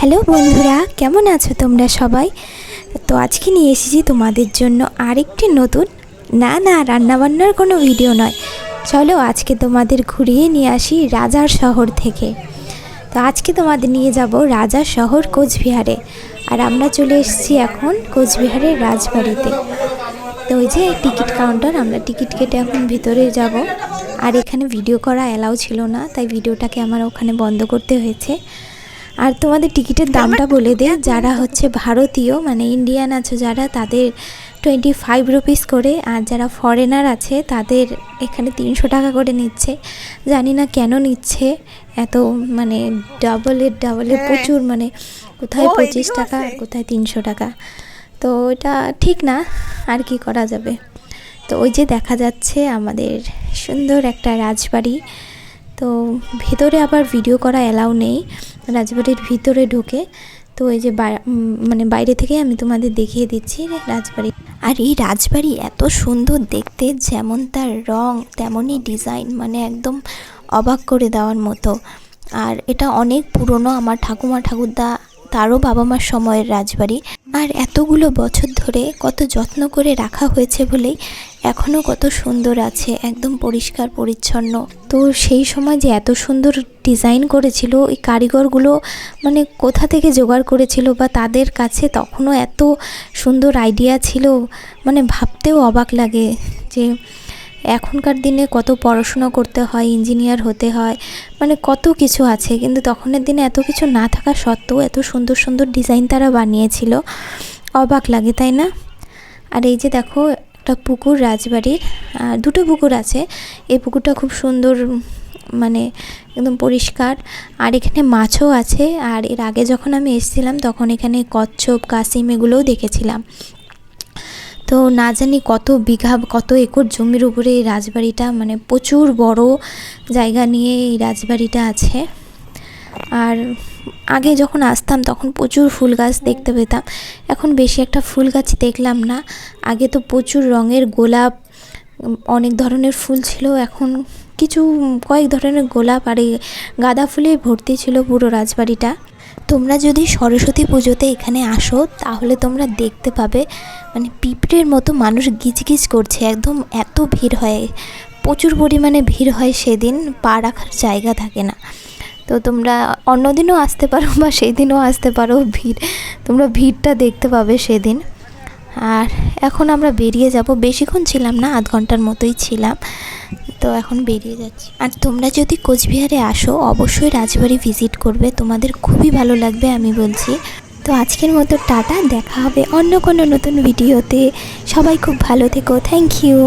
Hello বন্ধুরা, কেমন আছো তোমরা সবাই? তো আজকে নিয়ে এসেছি তোমাদের জন্য আরেকটি নতুন রান্নাবান্নার কোনো ভিডিও নয়। চলো আজকে তোমাদের ঘুরিয়ে নিয়ে আসি রাজার শহর থেকে। তো আজকে তোমাদের নিয়ে যাব রাজার শহর কোচবিহারে। আর আমরা চলে এসেছি এখন কোচবিহারের রাজবাড়িতে। তো ওই যে টিকিট কাউন্টার, আমরা টিকিট কেটে এখন ভিতরে যাব। আর এখানে ভিডিও করা অ্যালাউ ছিল না, তাই ভিডিওটাকে আমার ওখানে বন্ধ করতে হয়েছে। আর তোমাদের টিকিটের দামটা বলে দে, যারা হচ্ছে ভারতীয় মানে ইন্ডিয়ান আছো যারা, তাদের 25 রুপিস করে, আর যারা ফরেনার আছে তাদের এখানে 300 টাকা করে নিচ্ছে। জানি না কেন নিচ্ছে এত, মানে ডাবলে প্রচুর, মানে কোথায় 25 টাকা আর কোথায় 300 টাকা। তো এটা ঠিক না, আর কি করা যাবে। তো ওই যে দেখা যাচ্ছে আমাদের সুন্দর একটা রাজবাড়ি। তো ভেতরে আবার ভিডিও করা অ্যালাউ নেই রাজবাড়ির ভিতরে ঢুকে। তো এই যে মানে বাইরে থেকে আমি তোমাদের দেখিয়ে দিচ্ছি রাজবাড়ি। আর এই রাজবাড়ি এত সুন্দর দেখতে, যেমন তার রং তেমনই ডিজাইন, মানে একদম অবাক করে দেওয়ার মতো। আর এটা অনেক পুরনো, আমার ঠাকুমা ঠাকুরদা তারও বাবা মার সময়ের রাজবাড়ি। আর এতগুলো বছর ধরে কত যত্ন করে রাখা হয়েছে বলেই এখনও কত সুন্দর আছে, একদম পরিষ্কার পরিচ্ছন্ন। তো সেই সময় যে এত সুন্দর ডিজাইন করেছিল ওই কারিগরগুলো, মানে কোথা থেকে জোগাড় করেছিল, বা তাদের কাছে তখনও এত সুন্দর আইডিয়া ছিল, মানে ভাবতেও অবাক লাগে যে এখনকার দিনে কত পড়াশোনা করতে হয়, ইঞ্জিনিয়ার হতে হয়, মানে কত কিছু আছে, কিন্তু তখনের দিনে এত কিছু না থাকা সত্ত্বেও এত সুন্দর সুন্দর ডিজাইন তারা বানিয়েছিল। অবাক লাগে, তাই না? আর এই যে দেখো একটা পুকুর রাজবাড়ির, দুটো পুকুর আছে। এই পুকুরটা খুব সুন্দর, মানে একদম পরিষ্কার। আর এখানে মাছও আছে। আর এর আগে যখন আমি এসেছিলাম তখন এখানে কচ্ছপ, কাসিম এগুলোও দেখেছিলাম। তো না জানি কত বিঘা, কত একর জমির উপরে এই রাজবাড়িটা, মানে প্রচুর বড় জায়গা নিয়ে এই রাজবাড়িটা আছে। আর আগে যখন আসতাম তখন প্রচুর ফুল গাছ দেখতে পেতাম, এখন বেশি একটা ফুল গাছ দেখলাম না। আগে তো প্রচুর রঙের গোলাপ, অনেক ধরনের ফুল ছিল, এখন কিছু কয়েক ধরনের গোলাপ আর এই গাঁদা ফুলে ভর্তি ছিল পুরো রাজবাড়িটা। তোমরা যদি সরস্বতী পুজোতে এখানে আসো তাহলে তোমরা দেখতে পাবে, মানে পিঁপড়ের মতো মানুষ গিজগিজ করছে, একদম এত ভিড় হয়, প্রচুর পরিমাণে ভিড় হয় সেদিন, পা রাখার জায়গা থাকে না। তো তোমরা অন্যদিনও আসতে পারো বা সেই দিনও আসতে পারো, তোমরা ভিড়টা দেখতে পাবে সেদিন। আর এখন আমরা বেরিয়ে যাব, বেশিক্ষণ ছিলাম না, আধ ঘন্টার মতোই ছিলাম। তো এখন বেরিয়ে যাচ্ছি। আর তোমরা যদি কোচবিহারে আসো অবশ্যই রাজবাড়ি ভিজিট করবে, তোমাদের খুবই ভালো লাগবে আমি বলছি। তো আজকের মতো টাটা, দেখা হবে অন্য কোনো নতুন ভিডিওতে। সবাই খুব ভালো থেকো, থ্যাংক ইউ।